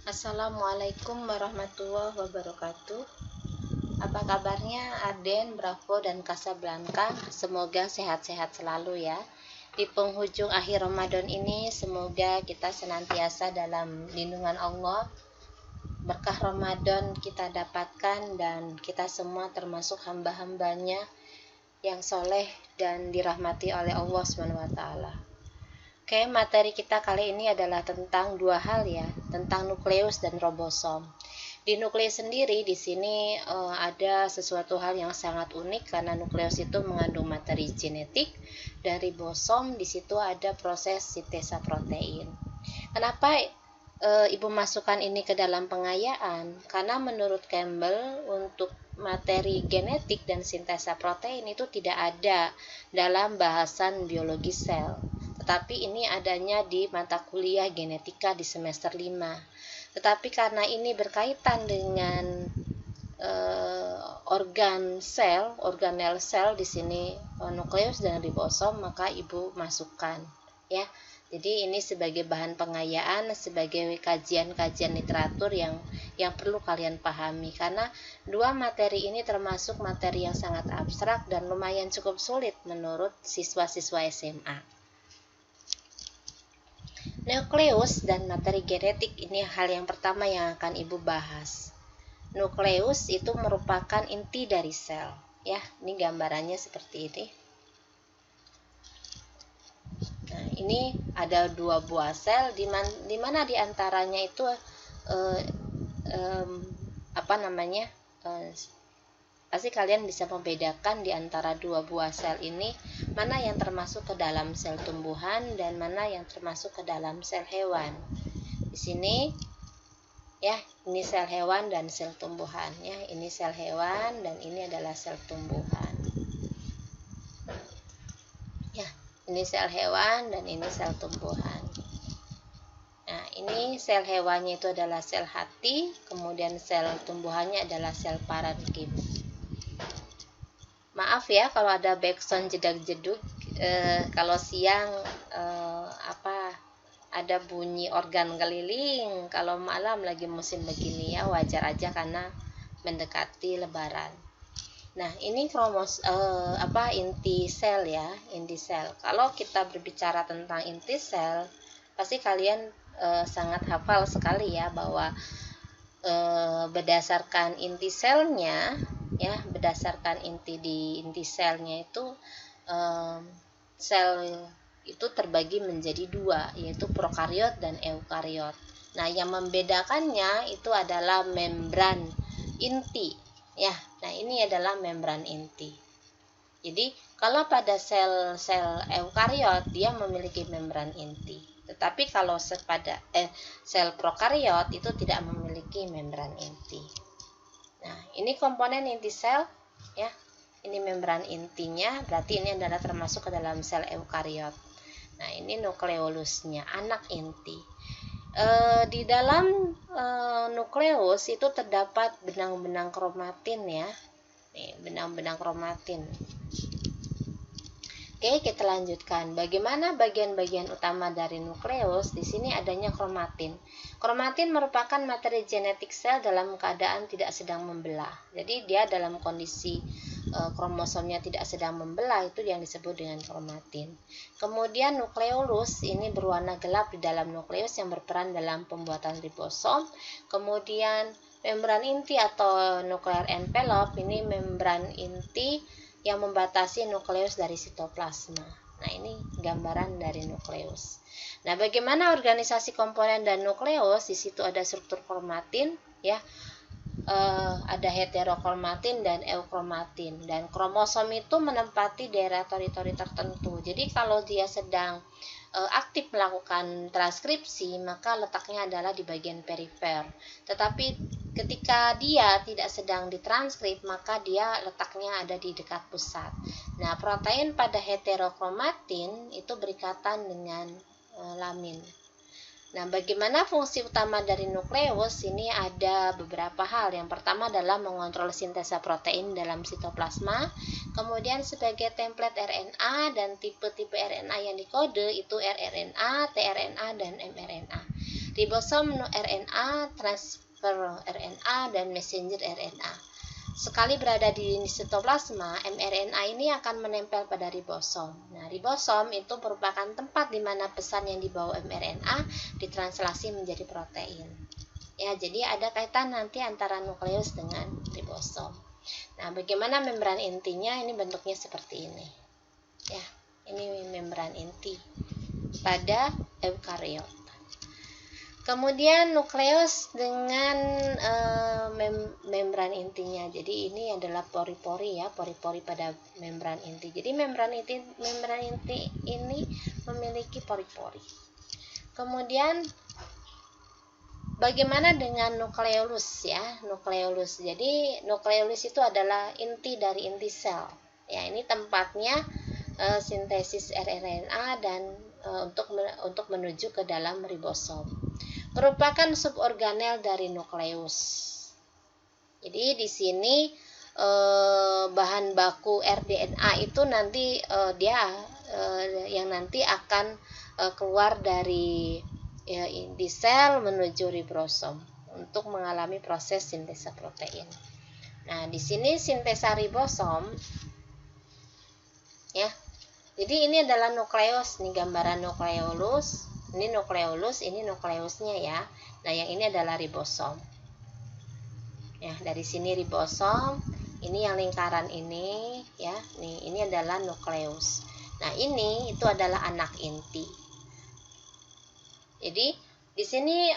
Assalamualaikum warahmatullahi wabarakatuh. Apa kabarnya Arden, Bravo, dan Casablanca? Semoga sehat-sehat selalu ya. Di penghujung akhir Ramadan ini, semoga kita senantiasa dalam lindungan Allah. Berkah Ramadan kita dapatkan dan kita semua termasuk hamba-hambanya yang soleh dan dirahmati oleh Allah SWT. Oke, materi kita kali ini adalah tentang dua hal ya, tentang nukleus dan ribosom. Di nukleus sendiri di sini ada sesuatu hal yang sangat unik karena nukleus itu mengandung materi genetik dan ribosom di situ ada proses sintesa protein. Kenapa Ibu masukkan ini ke dalam pengayaan? Karena menurut Campbell untuk materi genetik dan sintesa protein itu tidak ada dalam bahasan biologi sel. Tetapi ini adanya di mata kuliah genetika di semester 5. Tetapi karena ini berkaitan dengan organ sel, organel sel di sini nukleus dan ribosom, maka Ibu masukkan ya. Jadi ini sebagai bahan pengayaan, sebagai kajian-kajian literatur yang perlu kalian pahami karena dua materi ini termasuk materi yang sangat abstrak dan lumayan cukup sulit menurut siswa-siswa SMA. Nukleus dan materi genetik ini hal yang pertama yang akan Ibu bahas. Nukleus itu merupakan inti dari sel. Ya, ini gambarannya seperti ini. Nah, ini ada dua buah sel di mana di antaranya itu pasti kalian bisa membedakan di antara dua buah sel ini mana yang termasuk ke dalam sel tumbuhan dan mana yang termasuk ke dalam sel hewan. Di sini ya, ini sel hewan dan sel tumbuhan ya. Ini sel hewan dan ini adalah sel tumbuhan. Ya, ini sel hewan dan ini sel tumbuhan. Nah, ini sel hewannya itu adalah sel hati, kemudian sel tumbuhannya adalah sel parenkim. Maaf ya kalau ada backsound jedag-jedug, kalau siang ada bunyi organ keliling, kalau malam lagi musim begini ya wajar aja karena mendekati lebaran. Nah, ini inti sel ya, inti sel. Kalau kita berbicara tentang inti sel, pasti kalian sangat hafal sekali ya bahwa berdasarkan inti selnya ya, berdasarkan inti selnya itu sel itu terbagi menjadi dua, yaitu prokariot dan eukariot. Nah, yang membedakannya itu adalah membran inti ya. Nah, ini adalah membran inti. Jadi kalau pada sel eukariot dia memiliki membran inti, tetapi kalau pada sel prokariot itu tidak memiliki membran inti. Nah, ini komponen inti sel ya. Ini membran intinya, berarti ini adalah termasuk ke dalam sel eukariot. Nah, ini nukleolusnya, anak inti. Di dalam nukleus itu terdapat benang-benang kromatin ya. Nih, benang-benang kromatin. Oke, kita lanjutkan. Bagaimana bagian-bagian utama dari nukleus? Di sini adanya kromatin. Kromatin merupakan materi genetik sel dalam keadaan tidak sedang membelah. Jadi dia dalam kondisi kromosomnya tidak sedang membelah, itu yang disebut dengan kromatin. Kemudian nukleolus ini berwarna gelap di dalam nukleus yang berperan dalam pembuatan ribosom. Kemudian membran inti atau nuclear envelope ini membran inti yang membatasi nukleus dari sitoplasma. Nah, ini gambaran dari nukleus. Nah, bagaimana organisasi komponen dan nukleus? Di situ ada struktur kromatin ya. Ada heterokromatin dan eukromatin, dan kromosom itu menempati daerah teritori tertentu. Jadi kalau dia sedang aktif melakukan transkripsi, maka letaknya adalah di bagian perifer. Tetapi ketika dia tidak sedang ditranskrip, maka dia letaknya ada di dekat pusat. Nah, protein pada heterokromatin itu berikatan dengan lamin. Nah, bagaimana fungsi utama dari nukleus? Ini ada beberapa hal. Yang pertama adalah mengontrol sintesa protein dalam sitoplasma. Kemudian sebagai template RNA dan tipe-tipe RNA yang dikode itu rRNA, tRNA, dan mRNA. Ribosom RNA, transfer RNA, dan messenger RNA. Sekali berada di sitoplasma, mRNA ini akan menempel pada ribosom. Nah, ribosom itu merupakan tempat di mana pesan yang dibawa mRNA ditranslasi menjadi protein. Ya, jadi ada kaitan nanti antara nukleus dengan ribosom. Nah, bagaimana membran intinya? Ini bentuknya seperti ini. Ya, ini membran inti pada eukariot. Kemudian nukleus dengan membran intinya. Jadi ini adalah pori-pori ya, pori-pori pada membran inti. Jadi membran inti ini memiliki pori-pori. Kemudian bagaimana dengan nukleolus ya? Nukleolus. Jadi nukleolus itu adalah inti dari inti sel. Ya, ini tempatnya sintesis rRNA dan untuk menuju ke dalam ribosom. Merupakan suborganel dari nukleus. Jadi di sini bahan baku rDNA itu nanti yang nanti akan keluar dari di sel menuju ribosom untuk mengalami proses sintesa protein. Nah, di sini sintesa ribosom ya. Jadi ini adalah nukleus, nih gambaran nukleolus. Ini nukleolus, ini nukleusnya ya. Nah, yang ini adalah ribosom. Ya, dari sini ribosom, ini yang lingkaran ini ya. Nih, ini adalah nukleus. Nah, ini itu adalah anak inti. Jadi, di sini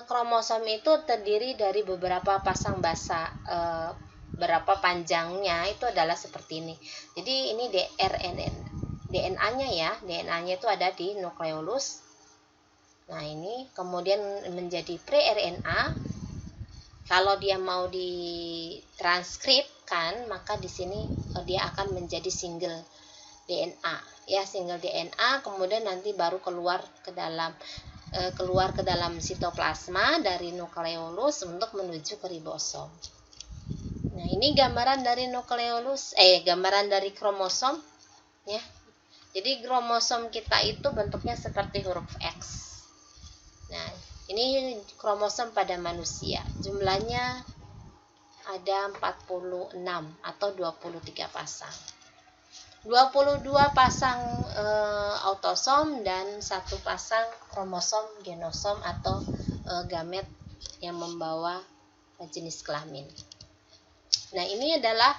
kromosom itu terdiri dari beberapa pasang basa. Berapa panjangnya itu adalah seperti ini. Jadi, ini DNA-nya ya. DNA-nya itu ada di nukleolus. Nah, ini kemudian menjadi pre-RNA. Kalau dia mau ditranskripkan, maka di sini dia akan menjadi single DNA. Ya, single DNA, kemudian nanti baru keluar ke dalam sitoplasma dari nukleolus untuk menuju ke ribosom. Nah, ini gambaran dari nukleolus, gambaran dari kromosom ya. Jadi kromosom kita itu bentuknya seperti huruf X. Nah, ini kromosom pada manusia. Jumlahnya ada 46 atau 23 pasang. 22 pasang autosom dan 1 pasang kromosom genosom atau gamet yang membawa jenis kelamin. Nah, ini adalah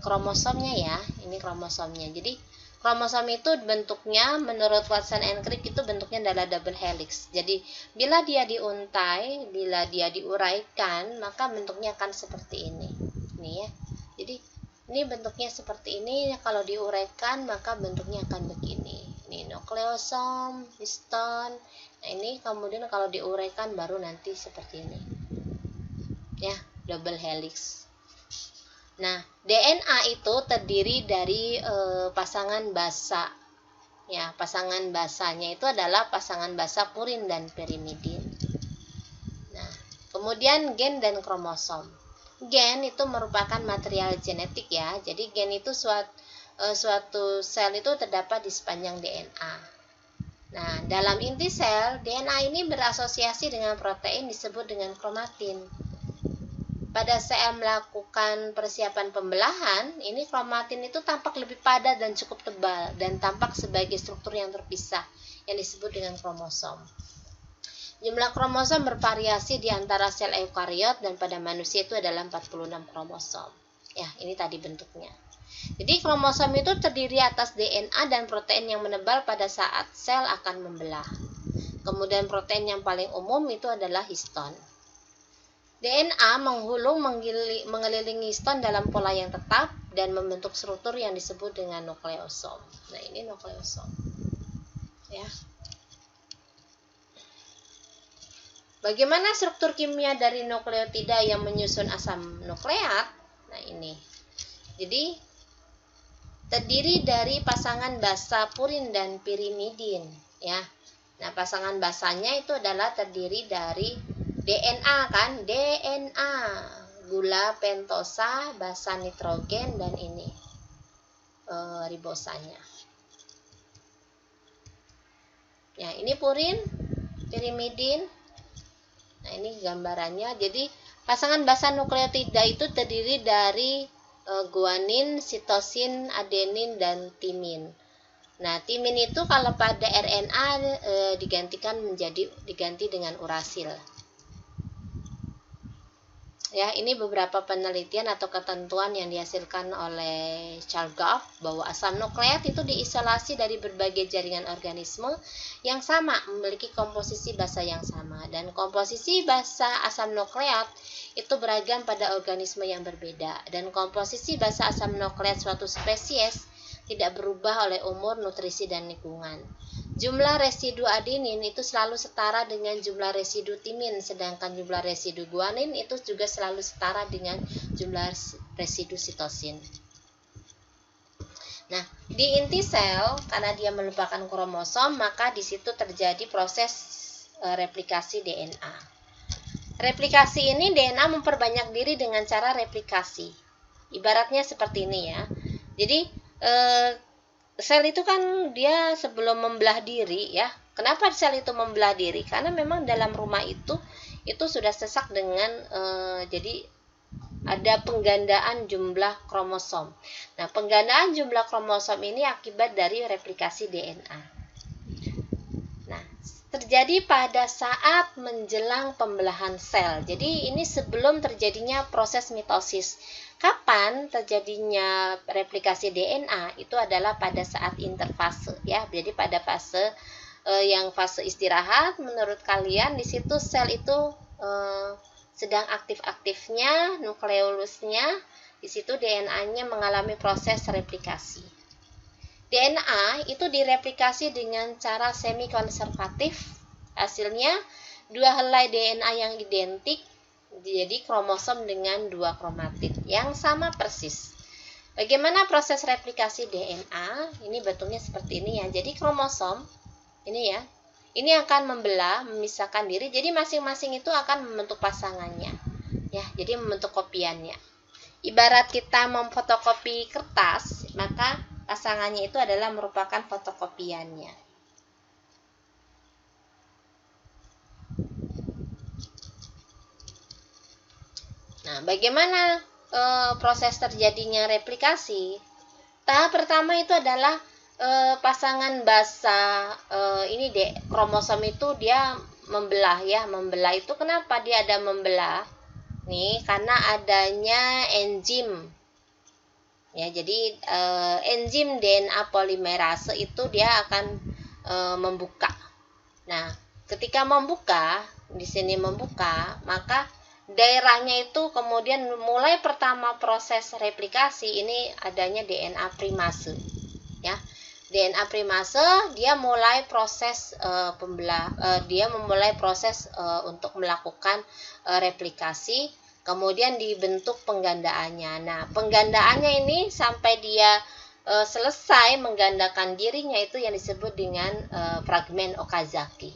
kromosomnya ya. Ini kromosomnya. Jadi kromosom itu bentuknya menurut Watson and Crick itu bentuknya adalah double helix. Jadi bila dia diuntai, bila dia diuraikan, maka bentuknya akan seperti ini. Nih ya. Jadi ini bentuknya seperti ini. Kalau diuraikan maka bentuknya akan begini. Ini nukleosom, histon. Nah, ini kemudian kalau diuraikan baru nanti seperti ini. Ya, double helix. Nah, DNA itu terdiri dari pasangan basa. Ya, pasangan basanya itu adalah pasangan basa purin dan pirimidin. Nah, kemudian gen dan kromosom. Gen itu merupakan material genetik ya. Jadi gen itu suatu sel itu terdapat di sepanjang DNA. Nah, dalam inti sel, DNA ini berasosiasi dengan protein disebut dengan kromatin. Pada saat melakukan persiapan pembelahan, ini kromatin itu tampak lebih padat dan cukup tebal dan tampak sebagai struktur yang terpisah yang disebut dengan kromosom. Jumlah kromosom bervariasi di antara sel eukariot dan pada manusia itu adalah 46 kromosom. Ya, ini tadi bentuknya. Jadi kromosom itu terdiri atas DNA dan protein yang menebal pada saat sel akan membelah. Kemudian protein yang paling umum itu adalah histon. DNA menghulung mengelilingi histon dalam pola yang tetap dan membentuk struktur yang disebut dengan nukleosom. Nah, ini nukleosom. Ya. Bagaimana struktur kimia dari nukleotida yang menyusun asam nukleat? Nah, ini. Jadi terdiri dari pasangan basa purin dan pirimidin, ya. Nah, pasangan basanya itu adalah terdiri dari DNA kan, DNA, gula pentosa, basa nitrogen, dan ini ribosanya. Ya, ini purin, pirimidin. Nah, ini gambarannya. Jadi pasangan basa nukleotida itu terdiri dari guanin, sitosin, adenin, dan timin. Nah, timin itu kalau pada RNA diganti dengan urasil. Ya, ini beberapa penelitian atau ketentuan yang dihasilkan oleh Chargaff bahwa asam nukleat itu diisolasi dari berbagai jaringan organisme yang sama, memiliki komposisi basa yang sama, dan komposisi basa asam nukleat itu beragam pada organisme yang berbeda, dan komposisi basa asam nukleat suatu spesies tidak berubah oleh umur, nutrisi, dan lingkungan. Jumlah residu adenin itu selalu setara dengan jumlah residu timin, sedangkan jumlah residu guanin itu juga selalu setara dengan jumlah residu sitosin. Nah, di inti sel, karena dia merupakan kromosom, maka di situ terjadi proses replikasi DNA. Replikasi ini DNA memperbanyak diri dengan cara replikasi. Ibaratnya seperti ini ya. Jadi sel itu kan dia sebelum membelah diri ya. Kenapa sel itu membelah diri? Karena memang dalam rumah itu sudah sesak dengan jadi ada penggandaan jumlah kromosom. Nah, penggandaan jumlah kromosom ini akibat dari replikasi DNA. Nah, terjadi pada saat menjelang pembelahan sel. Jadi ini sebelum terjadinya proses mitosis. Kapan terjadinya replikasi DNA? Itu adalah pada saat interfase ya. Jadi pada fase yang fase istirahat, menurut kalian di situ sel itu sedang aktif-aktifnya nukleolusnya, di situ DNA-nya mengalami proses replikasi. DNA itu direplikasi dengan cara semi konservatif. Hasilnya dua helai DNA yang identik, jadi kromosom dengan dua kromatid yang sama persis. Bagaimana proses replikasi DNA? Ini bentuknya seperti ini ya. Jadi kromosom ini ya, ini akan membelah, memisahkan diri. Jadi masing-masing itu akan membentuk pasangannya. Ya, jadi membentuk kopiannya. Ibarat kita memfotokopi kertas, maka pasangannya itu adalah merupakan fotokopiannya. Nah, bagaimana proses terjadinya replikasi? Tahap pertama itu adalah pasangan basa ini kromosom itu dia membelah ya. Membelah itu kenapa dia ada membelah? Nih, karena adanya enzim. Ya, jadi enzim DNA polimerase itu dia akan membuka. Nah, ketika membuka, di sini membuka, maka daerahnya itu kemudian mulai pertama proses replikasi ini adanya DNA primase. Ya. DNA primase dia mulai proses memulai proses untuk melakukan replikasi, kemudian dibentuk penggandaannya. Nah, penggandaannya ini sampai dia selesai menggandakan dirinya itu yang disebut dengan fragmen Okazaki.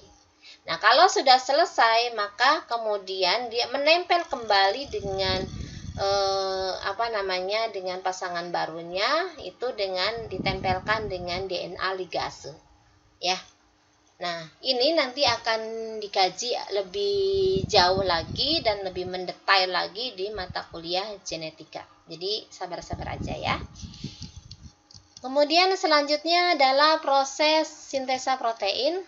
Nah, kalau sudah selesai, maka kemudian dia menempel kembali dengan dengan pasangan barunya itu dengan ditempelkan dengan DNA ligase. Ya. Nah, ini nanti akan dikaji lebih jauh lagi dan lebih mendetail lagi di mata kuliah genetika. Jadi sabar-sabar aja ya. Kemudian selanjutnya adalah proses sintesa protein.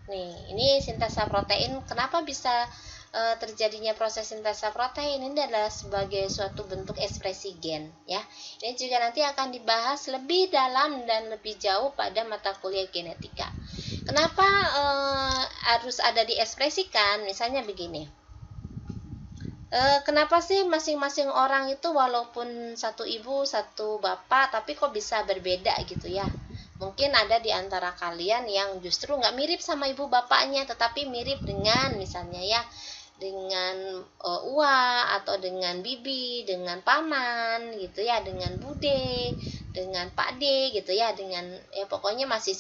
Nih, ini sintesa protein. Kenapa bisa terjadinya proses sintesa protein? Ini adalah sebagai suatu bentuk ekspresi gen ya. Ini juga nanti akan dibahas lebih dalam dan lebih jauh pada mata kuliah genetika. Kenapa harus ada diekspresikan? Misalnya begini. Kenapa sih masing-masing orang itu walaupun satu ibu, satu bapak, tapi kok bisa berbeda gitu ya? Mungkin ada di antara kalian yang justru nggak mirip sama ibu bapaknya, tetapi mirip dengan misalnya ya, dengan Uwa atau dengan Bibi, dengan Paman gitu ya, dengan Bude, dengan Pak D gitu ya, dengan pokoknya masih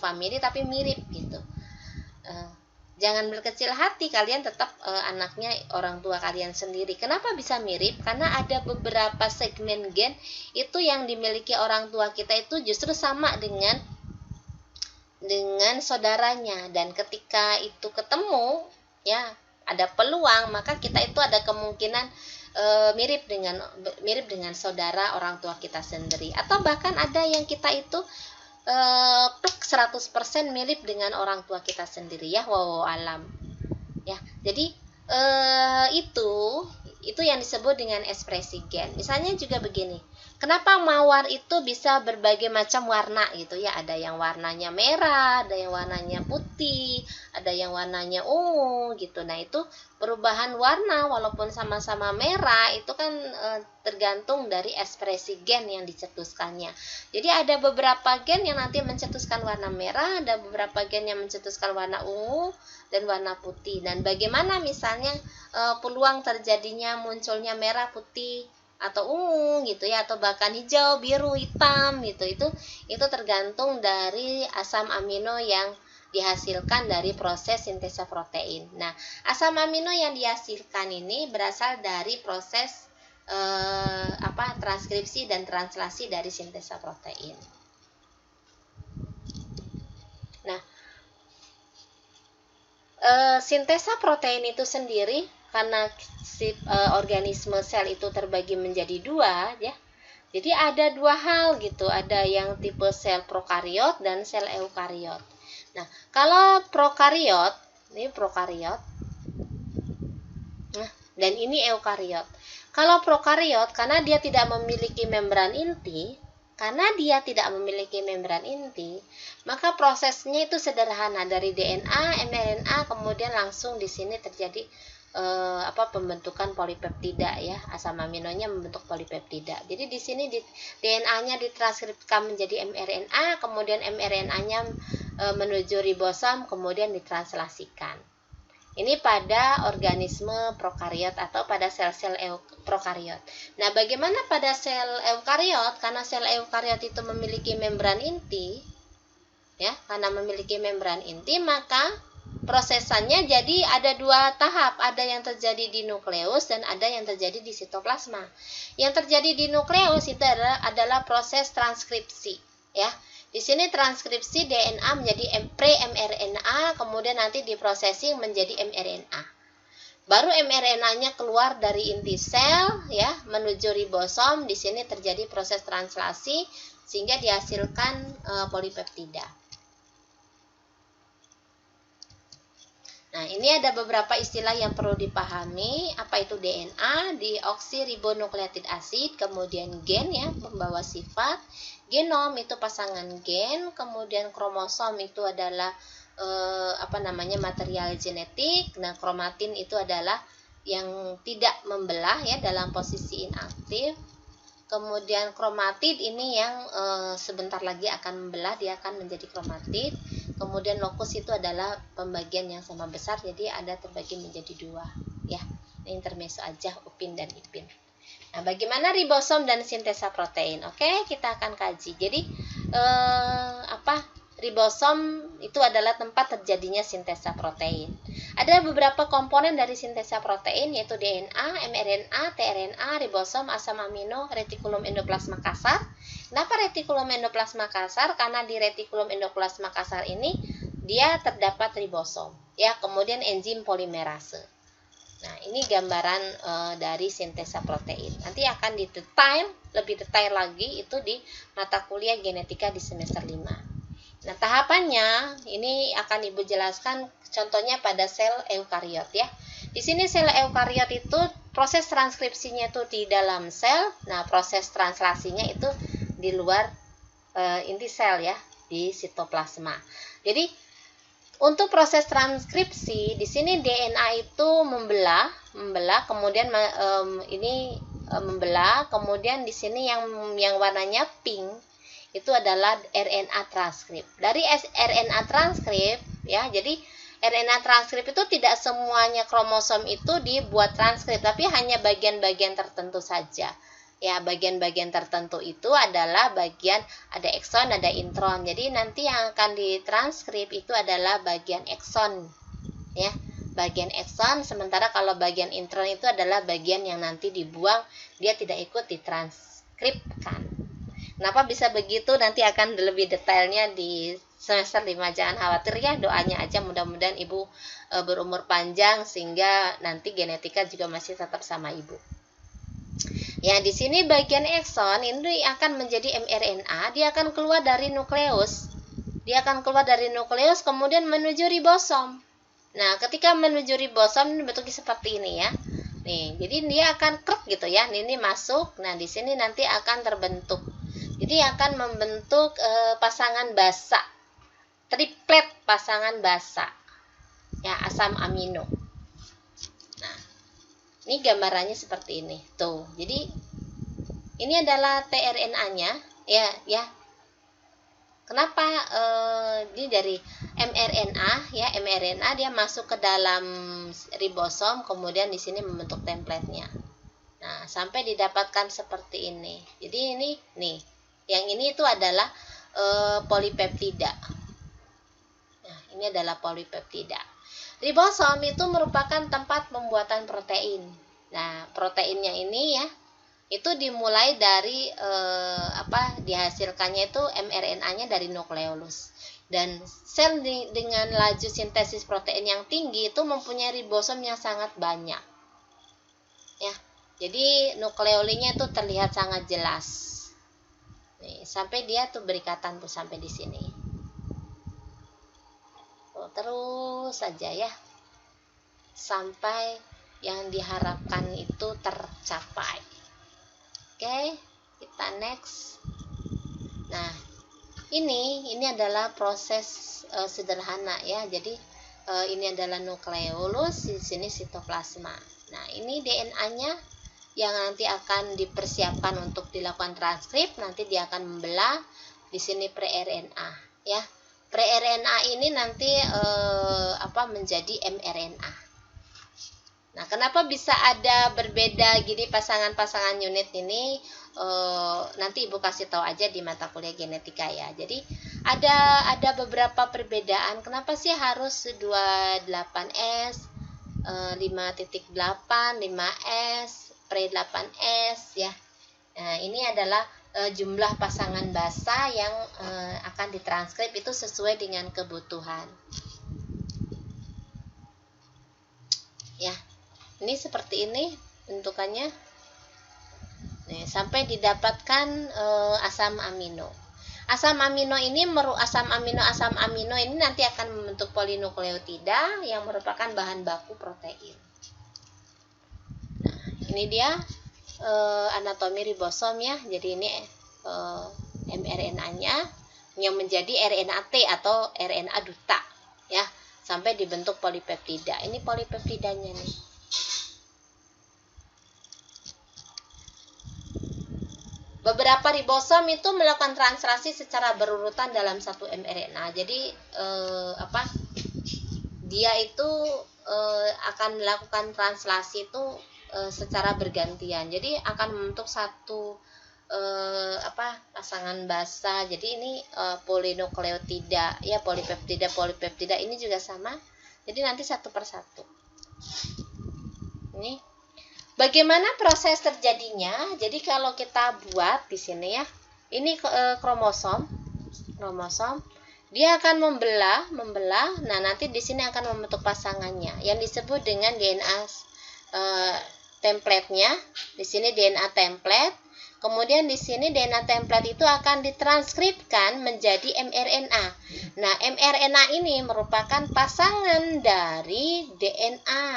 family tapi mirip gitu. Jangan berkecil hati, kalian tetap anaknya orang tua kalian sendiri. Kenapa bisa mirip? Karena ada beberapa segmen gen itu yang dimiliki orang tua kita itu justru sama dengan dengan saudaranya, dan ketika itu ketemu ya ada peluang, maka kita itu ada kemungkinan mirip dengan saudara orang tua kita sendiri, atau bahkan ada yang kita itu 100% mirip dengan orang tua kita sendiri ya, wallahu alam ya. Jadi itu yang disebut dengan ekspresi gen. Misalnya juga begini, kenapa mawar itu bisa berbagai macam warna gitu ya, ada yang warnanya merah, ada yang warnanya putih, ada yang warnanya ungu gitu. Nah itu perubahan warna walaupun sama-sama merah itu kan tergantung dari ekspresi gen yang dicetuskannya. Jadi ada beberapa gen yang nanti mencetuskan warna merah, ada beberapa gen yang mencetuskan warna ungu dan warna putih. Dan bagaimana misalnya peluang terjadinya munculnya merah, putih atau ungu gitu ya, atau bahkan hijau, biru, hitam gitu, itu tergantung dari asam amino yang dihasilkan dari proses sintesa protein. Nah, asam amino yang dihasilkan ini berasal dari proses transkripsi dan translasi dari sintesa protein. Nah, sintesa protein itu sendiri karena organisme sel itu terbagi menjadi dua ya. Jadi ada dua hal gitu, ada yang tipe sel prokariot dan sel eukariot. Nah, kalau prokariot, ini prokariot. Nah, dan ini eukariot. Kalau prokariot karena dia tidak memiliki membran inti, maka prosesnya itu sederhana, dari DNA, mRNA, kemudian langsung di sini terjadi pembentukan polipeptida ya, asam aminonya membentuk polipeptida. Jadi di sini DNA-nya ditranskripsikan menjadi mRNA, kemudian mRNA-nya menuju ribosom, kemudian ditranslasikan. Ini pada organisme prokariot atau pada sel-sel prokariot. Nah, bagaimana pada sel eukariot? Karena sel eukariot itu memiliki membran inti, ya, maka prosesannya jadi ada dua tahap, ada yang terjadi di nukleus dan ada yang terjadi di sitoplasma. Yang terjadi di nukleus itu adalah proses transkripsi, ya. Di sini transkripsi DNA menjadi pre-mRNA, kemudian nanti diprosesing menjadi mRNA. Baru mRNA-nya keluar dari inti sel ya, menuju ribosom. Di sini terjadi proses translasi sehingga dihasilkan polipeptida. Nah, ini ada beberapa istilah yang perlu dipahami. Apa itu DNA? Deoksiribonukleotid acid, kemudian gen ya, pembawa sifat. Genom itu pasangan gen, kemudian kromosom itu adalah material genetik. Nah, kromatin itu adalah yang tidak membelah ya, dalam posisi inaktif. Kemudian kromatid ini yang sebentar lagi akan membelah, dia akan menjadi kromatid. Kemudian lokus itu adalah pembagian yang sama besar, jadi ada terbagi menjadi dua ya. Ini intermezzo aja, upin dan ipin. Nah, bagaimana ribosom dan sintesa protein? Oke, kita akan kaji. Jadi ribosom itu adalah tempat terjadinya sintesa protein. Ada beberapa komponen dari sintesa protein, yaitu DNA, mRNA, tRNA, ribosom, asam amino, retikulum endoplasma kasar. Kenapa retikulum endoplasma kasar? Karena di retikulum endoplasma kasar ini dia terdapat ribosom, ya, kemudian enzim polimerase. Nah, ini gambaran dari sintesa protein. Nanti akan lebih detail lagi itu di mata kuliah genetika di semester 5. Nah, tahapannya ini akan Ibu jelaskan contohnya pada sel eukariot ya. Di sini sel eukariot itu proses transkripsinya itu di dalam sel. Nah, proses translasinya itu di luar inti sel ya, di sitoplasma. Jadi untuk proses transkripsi di sini DNA itu membelah, kemudian membelah, kemudian di sini yang warnanya pink itu adalah RNA transkrip. Dari RNA transkrip ya, jadi RNA transkrip itu tidak semuanya kromosom itu dibuat transkrip, tapi hanya bagian-bagian tertentu saja. Ya, bagian-bagian tertentu itu adalah bagian ada ekson, ada intron. Jadi nanti yang akan ditranskrip itu adalah bagian ekson, ya, bagian ekson. Sementara kalau bagian intron itu adalah bagian yang nanti dibuang, dia tidak ikut ditranskripkan. Kenapa bisa begitu? Nanti akan lebih detailnya di semester 5. Jangan khawatir ya, doanya aja mudah-mudahan ibu berumur panjang sehingga nanti genetika juga masih tetap sama ibu. Ya, di sini bagian ekson ini akan menjadi mRNA, dia akan keluar dari nukleus. Dia akan keluar dari nukleus kemudian menuju ribosom. Nah, ketika menuju ribosom ini bentuknya seperti ini ya. Nih, jadi dia akan krek gitu ya. Ini masuk. Nah, di sini nanti akan terbentuk. Jadi akan membentuk pasangan basa, triplet pasangan basa, ya, asam amino. Nah, ini gambarannya seperti ini. Tuh, jadi ini adalah tRNA-nya, ya. Kenapa ini dari mRNA, ya, mRNA dia masuk ke dalam ribosom, kemudian di sini membentuk template-nya. Nah, sampai didapatkan seperti ini. Jadi ini nih. Yang ini itu adalah polipeptida. Nah, ini adalah polipeptida. Ribosom itu merupakan tempat pembuatan protein. Nah, proteinnya ini ya, itu dimulai dari dihasilkannya itu mRNA-nya dari nukleolus. Dan sel dengan laju sintesis protein yang tinggi itu mempunyai ribosom yang sangat banyak. Ya, jadi nukleolinya itu terlihat sangat jelas. Nih, sampai dia tuh berikatan tuh sampai di sini. Tuh, terus saja ya. Sampai yang diharapkan itu tercapai. Oke, kita next. Nah, ini adalah proses sederhana ya. Jadi ini adalah nukleolus, di sini sitoplasma. Nah, ini DNA-nya yang nanti akan dipersiapkan untuk dilakukan transkrip. Nanti dia akan membelah. Di sini pre-RNA ya. Pre-RNA ini nanti menjadi mRNA. Nah, kenapa bisa ada berbeda gini pasangan-pasangan unit ini? Nanti ibu kasih tahu aja di mata kuliah genetika ya. Jadi ada beberapa perbedaan. Kenapa sih harus 28S, 5.8, 5S, pre-8S ya. Nah, ini adalah jumlah pasangan basa yang akan ditranskrip itu sesuai dengan kebutuhan. Ya. Ini seperti ini bentukannya. Nih, sampai didapatkan asam amino. Asam amino ini asam amino ini nanti akan membentuk polinukleotida yang merupakan bahan baku protein. Nah, ini dia anatomi ribosom ya. Jadi ini mRNA-nya yang menjadi RNA-T atau RNA duta ya, sampai dibentuk polipeptida. Ini polipeptidanya nih. Beberapa ribosom itu melakukan translasi secara berurutan dalam satu mRNA. Jadi dia itu akan melakukan translasi itu secara bergantian. Jadi akan membentuk satu pasangan basa. Jadi ini polinukleotida ya, polipeptida ini juga sama. Jadi nanti satu persatu. Ini bagaimana proses terjadinya? Jadi kalau kita buat di sini ya, ini kromosom, dia akan membelah. Nah, nanti di sini akan membentuk pasangannya yang disebut dengan DNA template-nya. Di sini DNA template. Kemudian di sini DNA template itu akan ditranskripkan menjadi mRNA. Nah, mRNA ini merupakan pasangan dari DNA.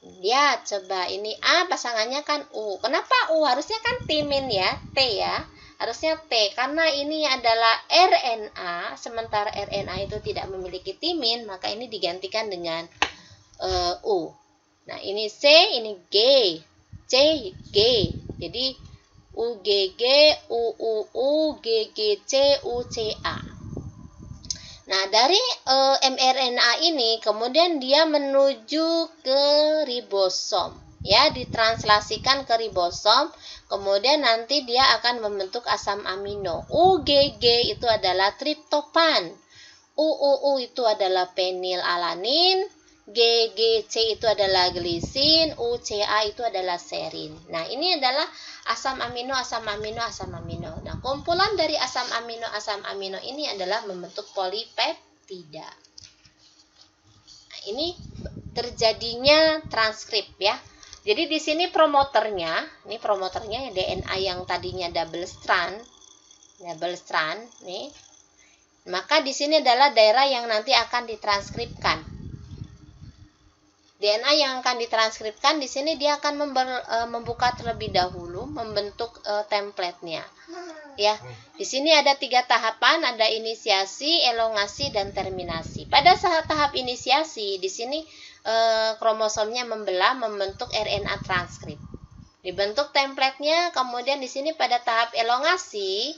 Lihat, coba ini A, pasangannya kan U. Kenapa U? Harusnya kan timin ya, T ya. Harusnya T, karena ini adalah RNA, sementara RNA itu tidak memiliki timin, maka ini digantikan dengan U. Nah, ini C, ini G. C, G. Jadi UGG, UUU, GGC, UCA. Nah, dari mRNA ini kemudian dia menuju ke ribosom, ya, ditranslasikan ke ribosom, kemudian nanti dia akan membentuk asam amino. UGG itu adalah triptopan, UUU itu adalah penilalanin, GGC itu adalah glisin, UCA itu adalah serin. Nah, ini adalah asam amino. Nah, kumpulan dari asam amino ini adalah membentuk polipeptida. Nah, ini terjadinya transkrip ya. Jadi di sini promoternya DNA yang tadinya double strand nih. Maka di sini adalah daerah yang nanti akan ditranskripkan. DNA yang akan ditranskripkan di sini dia akan membuka terlebih dahulu, membentuk template-nya. Ya, di sini ada 3 tahapan, ada inisiasi, elongasi, dan terminasi. Pada saat tahap inisiasi, di sini kromosomnya membelah, membentuk RNA transkrip. Dibentuk template-nya, kemudian di sini pada tahap elongasi,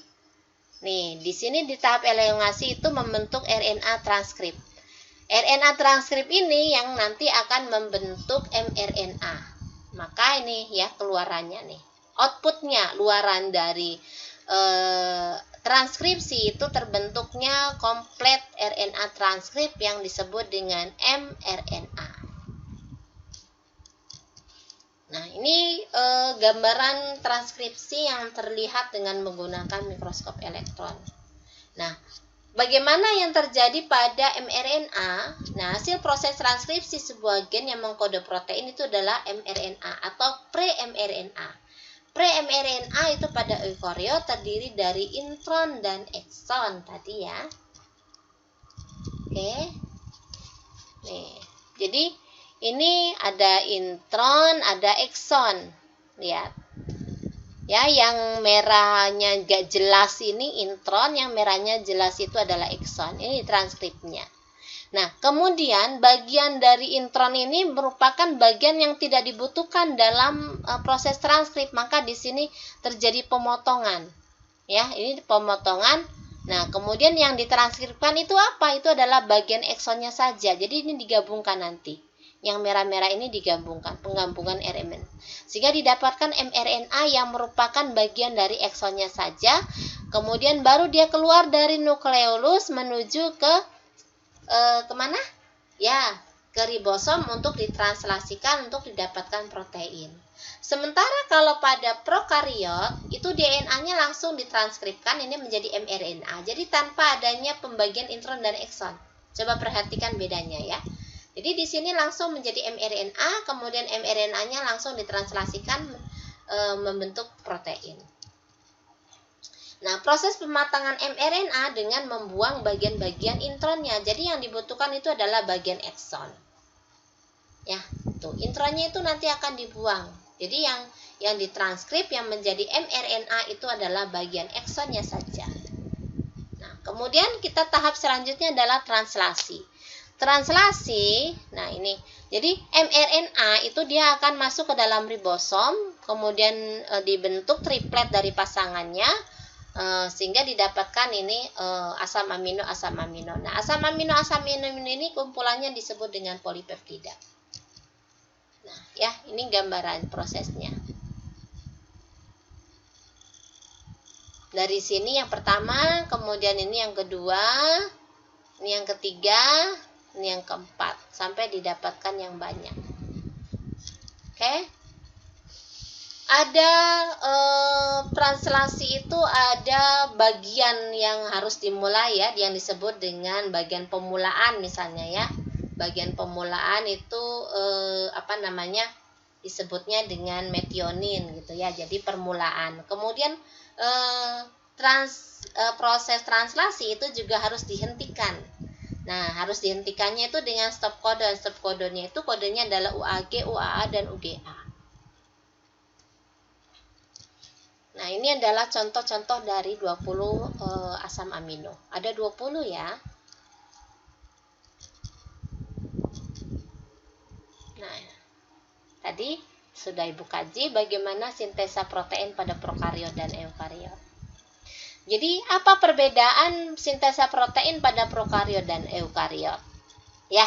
nih, di sini di tahap elongasi itu membentuk RNA transkrip. RNA transkrip ini yang nanti akan membentuk mRNA. Maka ini ya keluarannya nih. Outputnya, luaran dari transkripsi itu terbentuknya komplit RNA transkrip yang disebut dengan mRNA. Nah, ini gambaran transkripsi yang terlihat dengan menggunakan mikroskop elektron. Nah, bagaimana yang terjadi pada mRNA? Nah, hasil proses transkripsi sebuah gen yang mengkode protein itu adalah mRNA atau pre-mRNA. Pre-mRNA itu pada eukariot terdiri dari intron dan ekson tadi ya. Oke. Nih, jadi ini ada intron, ada ekson. Lihat. Ya, yang merahnya gak jelas ini intron, yang merahnya jelas itu adalah ekson. Ini transkripnya. Nah, kemudian bagian dari intron ini merupakan bagian yang tidak dibutuhkan dalam proses transkrip, maka di sini terjadi pemotongan. Ya, ini pemotongan. Nah, kemudian yang ditranskripkan itu apa? Itu adalah bagian eksonnya saja. Jadi ini digabungkan nanti. Yang merah-merah ini digabungkan, penggabungan RNA. Sehingga didapatkan mRNA yang merupakan bagian dari eksonnya saja. Kemudian baru dia keluar dari nukleolus menuju ke kemana? Ya, ke ribosom untuk ditranslasikan untuk didapatkan protein. Sementara kalau pada prokariot itu DNA-nya langsung ditranskripkan ini menjadi mRNA. Jadi tanpa adanya pembagian intron dan ekson. Coba perhatikan bedanya ya. Jadi di sini langsung menjadi mRNA, kemudian mRNA-nya langsung ditranslasikan membentuk protein. Nah, proses pematangan mRNA dengan membuang bagian-bagian intronnya. Jadi yang dibutuhkan itu adalah bagian ekson. Ya, tuh intronnya itu nanti akan dibuang. Jadi yang ditranskrip yang menjadi mRNA itu adalah bagian eksonnya saja. Nah, kemudian kita tahap selanjutnya adalah translasi. Translasi, nah ini. Jadi mRNA itu dia akan masuk ke dalam ribosom, kemudian dibentuk triplet dari pasangannya. Sehingga didapatkan ini asam amino. Nah, asam amino ini kumpulannya disebut dengan polipeptida. Nah, ya, ini gambaran prosesnya. Dari sini yang pertama, kemudian ini yang kedua, ini yang ketiga, ini yang keempat, sampai didapatkan yang banyak. Oke. Ada translasi itu ada bagian yang harus dimulai ya, yang disebut dengan bagian pemulaan misalnya ya. Bagian pemulaan itu disebutnya dengan metionin gitu ya. Jadi permulaan. Kemudian proses translasi itu juga harus dihentikan. Nah, harus dihentikannya itu dengan stop codon. Stop codonnya itu kodenya adalah UAG, UAA, dan UGA. Nah, ini adalah contoh-contoh dari 20 asam amino. Ada 20 ya. Nah, tadi sudah Ibu kaji bagaimana sintesa protein pada prokariot dan eukariot. Jadi, apa perbedaan sintesa protein pada prokariot dan eukariot? Ya,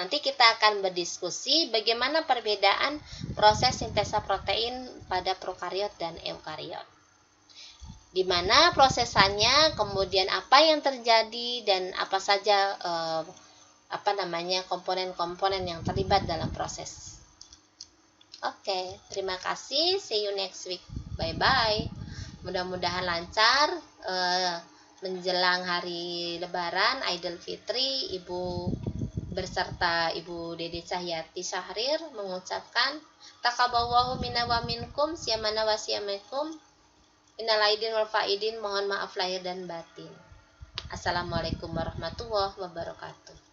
nanti kita akan berdiskusi bagaimana perbedaan proses sintesa protein pada prokariot dan eukariot. Di mana prosesannya, kemudian apa yang terjadi dan apa saja komponen-komponen yang terlibat dalam proses. Oke, terima kasih. See you next week. Bye bye. Mudah-mudahan lancar menjelang hari Lebaran Idul Fitri. Ibu berserta Ibu Dede Cahyati Syahrir mengucapkan taqabbalallahu minna wa minkum siyamana wa siyamakum innal aidin wal faidin, mohon maaf lahir dan batin. Assalamualaikum warahmatullahi wabarakatuh.